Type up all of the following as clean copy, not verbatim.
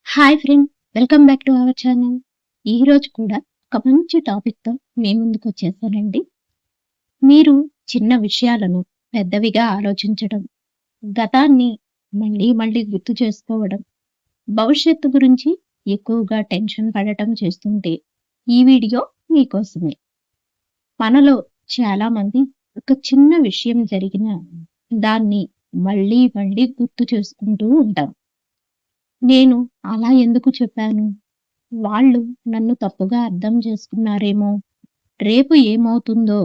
Hi friend, welcome back to our channel. ఈరోజు కూడా ఒక మంచి టాపిక్తో మీ ముందుకు వచ్చేసానండి. మీరు చిన్న విషయాలను పెద్దవిగా ఆలోచించడం, గతాన్ని మళ్ళీ మళ్ళీ గుర్తు చేసుకోవడం, భవిష్యత్తు గురించి ఎక్కువగా టెన్షన్ పడటం చేస్తుంటే ఈ వీడియో మీకోసమే. మనలో చాలామంది ఒక చిన్న విషయం జరిగినా దాన్ని మళ్ళీ మళ్ళీ గుర్తు చేసుకుంటూ ఉంటాం. నేను అలా ఎందుకు చెప్పాను? వాళ్ళు నన్ను తప్పుగా అర్థం చేసుకున్నారేమో, రేపు ఏమవుతుందో,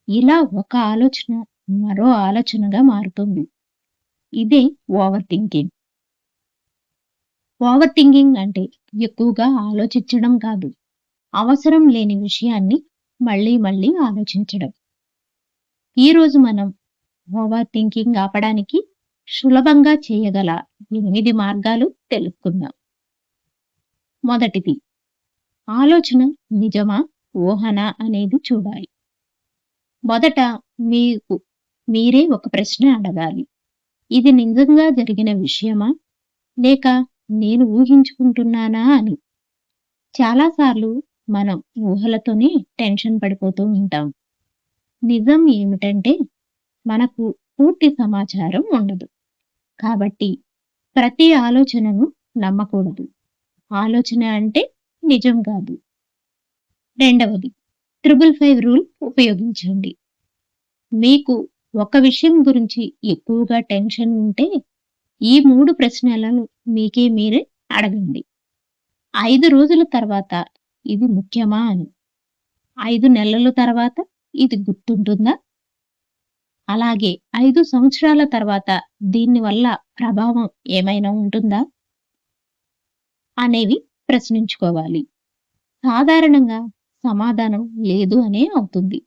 ఇలా ఒక ఆలోచన మరో ఆలోచనగా మారుతుంది. ఇదే ఓవర్ థింకింగ్. ఓవర్ థింకింగ్ అంటే ఎక్కువగా ఆలోచించడం కాదు, అవసరం లేని విషయాన్ని మళ్ళీ మళ్ళీ ఆలోచించడం. ఈరోజు మనం ఓవర్ థింకింగ్ ఆపడానికి సులభంగా చేయగల 8 మార్గాలు తెలుసుకుందాం. మొదటిది, ఆలోచన నిజమా, ఊహనా అనేది చూడాలి. మొదట మీకు మీరే ఒక ప్రశ్న అడగాలి. ఇది నిజంగా జరిగిన విషయమా, లేక నేను ఊహించుకుంటున్నానా అని. చాలాసార్లు మనం ఊహలతోనే టెన్షన్ పడిపోతూ ఉంటాం. నిజం ఏమిటంటే మనకు పూర్తి సమాచారం ఉండదు. కాబట్టి ప్రతి ఆలోచనను నమ్మకూడదు. ఆలోచన అంటే నిజం కాదు. రెండవది, 555 రూల్ ఉపయోగించండి. మీకు ఒక విషయం గురించి ఎక్కువగా టెన్షన్ ఉంటే ఈ 3 ప్రశ్నలను మీకే మీరే అడగండి. 5 రోజుల తర్వాత ఇది ముఖ్యమా అని. 5 నెలల తర్వాత ఇది గుర్తుంటుందా? అలాగే 5 సంవత్సరాల తర్వాత దీనివల్ల ప్రభావం ఏమైనా ఉంటుందా అనేవి ప్రశ్నించుకోవాలి. సాధారణంగా సమాధానం లేదు అనే అవుతుంది.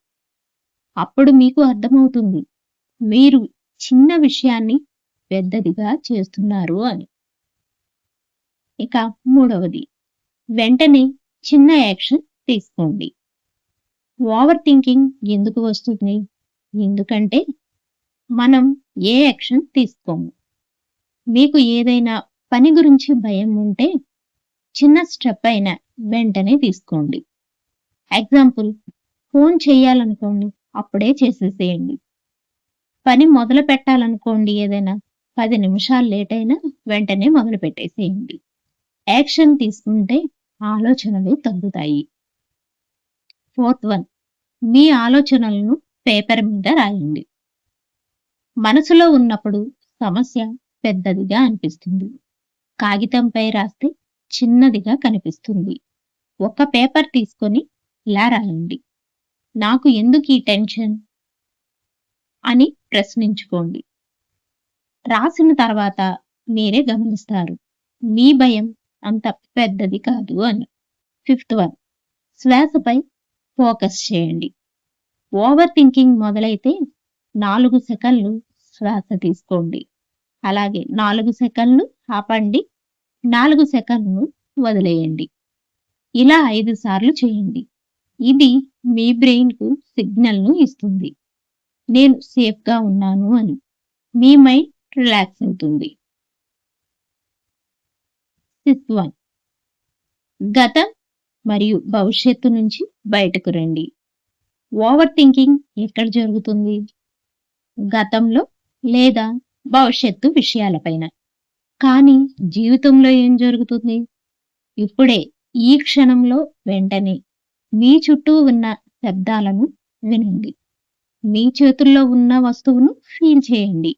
అప్పుడు మీకు అర్థమవుతుంది మీరు చిన్న విషయాన్ని పెద్దదిగా చేస్తున్నారు అని. ఇక మూడవది, వెంటనే చిన్న యాక్షన్ తీసుకోండి. ఓవర్ థింకింగ్ ఎందుకు వస్తుంది? ఎందుకంటే మనం ఏ యాక్షన్ తీసుకోము. మీకు ఏదైనా పని గురించి భయం ఉంటే చిన్న స్టెప్ అయినా వెంటనే తీసుకోండి. ఎగ్జాంపుల్, ఫోన్ చేయాలనుకోండి, అప్పుడే చేసేసేయండి. పని మొదలు పెట్టాలనుకోండి, ఏదైనా 10 నిమిషాలు లేట్ అయినా వెంటనే మొదలు పెట్టేసేయండి. యాక్షన్ తీసుకుంటే ఆలోచనలు తగ్గుతాయి. ఫోర్త్ వన్, మీ ఆలోచనలను పేపర్ మీద రాయండి. మనసులో ఉన్నప్పుడు సమస్య పెద్దదిగా అనిపిస్తుంది. కాగితంపై రాస్తే చిన్నదిగా కనిపిస్తుంది. ఒక పేపర్ తీసుకొని ఇలా రాయండి. నాకు ఎందుకు ఈ టెన్షన్ అని ప్రశ్నించుకోండి. రాసిన తర్వాత మీరే గమనిస్తారు మీ భయం అంత పెద్దది కాదు అని. ఫిఫ్త్ వన్, శ్వాసపై ఫోకస్ చేయండి. ఓవర్ థింకింగ్ మొదలైతే 4 సెకన్లు శ్వాస తీసుకోండి. అలాగే 4 సెకన్లు ఆపండి, 4 సెకన్లు వదిలేయండి. ఇలా 5 సార్లు చేయండి. ఇది మీ బ్రెయిన్కు సిగ్నల్ను ఇస్తుంది, నేను సేఫ్గా ఉన్నాను అని. మీ మైండ్ రిలాక్స్ అవుతుంది. సిక్స్త్ వన్, గతం మరియు భవిష్యత్తు నుంచి బయటకు రండి. ఓవర్ థింకింగ్ ఎక్కడ జరుగుతుంది? గతంలో లేదా భవిష్యత్తు విషయాలపైన. కానీ జీవితంలో ఏం జరుగుతుంది? ఇప్పుడే, ఈ క్షణంలో, వెంటనే. మీ చుట్టూ ఉన్న శబ్దాలను వినండి. మీ చేతుల్లో ఉన్న వస్తువును ఫీల్ చేయండి.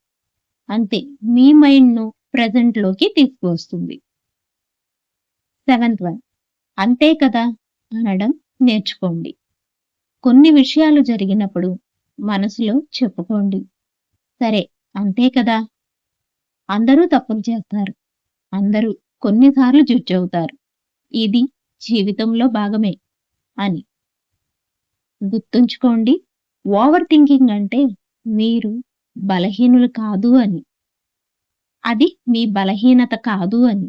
అంతే, మీ మైండ్ను ప్రెజెంట్లోకి తీసుకువస్తుంది. సెవెంత్ వన్, అంతే కదా అనడం నేర్చుకోండి. కొన్ని విషయాలు జరిగినప్పుడు మనసులో చెప్పుకోండి, సరే అంతే కదా. అందరూ తప్పులు చేస్తారు, అందరూ కొన్నిసార్లు జడ్జవుతారు, ఇది జీవితంలో భాగమే అని. గుర్తుంచుకోండి, ఓవర్ థింకింగ్ అంటే మీరు బలహీనులు కాదు అని. అది మీ బలహీనత కాదు అని.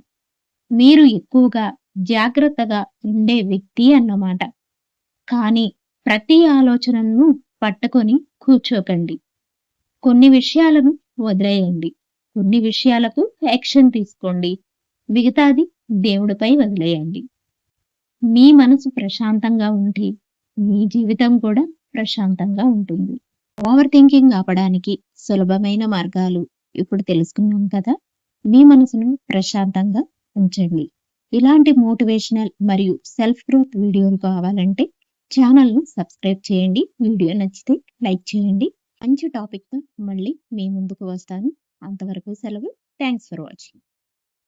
మీరు ఎక్కువగా జాగ్రత్తగా ఉండే వ్యక్తి అన్నమాట. కానీ ప్రతి ఆలోచనను పట్టుకొని కూర్చోకండి. కొన్ని విషయాలను వదిలేయండి, కొన్ని విషయాలకు యాక్షన్ తీసుకోండి, మిగతాది దేవుడిపై వదిలేయండి. మీ మనసు ప్రశాంతంగా ఉంటే మీ జీవితం కూడా ప్రశాంతంగా ఉంటుంది. ఓవర్ థింకింగ్ ఆపడానికి సులభమైన మార్గాలు ఇప్పుడు తెలుసుకున్నాం కదా! మీ మనసును ప్రశాంతంగా ఉంచండి. ఇలాంటి మోటివేషనల్ మరియు సెల్ఫ్ గ్రోత్ వీడియోలు కావాలంటే ఛానల్‌ను సబ్స్క్రైబ్ చేయండి. వీడియో నచ్చితే లైక్ చేయండి. మంచి టాపిక్‌తో మళ్ళీ మీ ముందుకు వస్తాను. అంతవరకు సెలవు. Thanks for watching.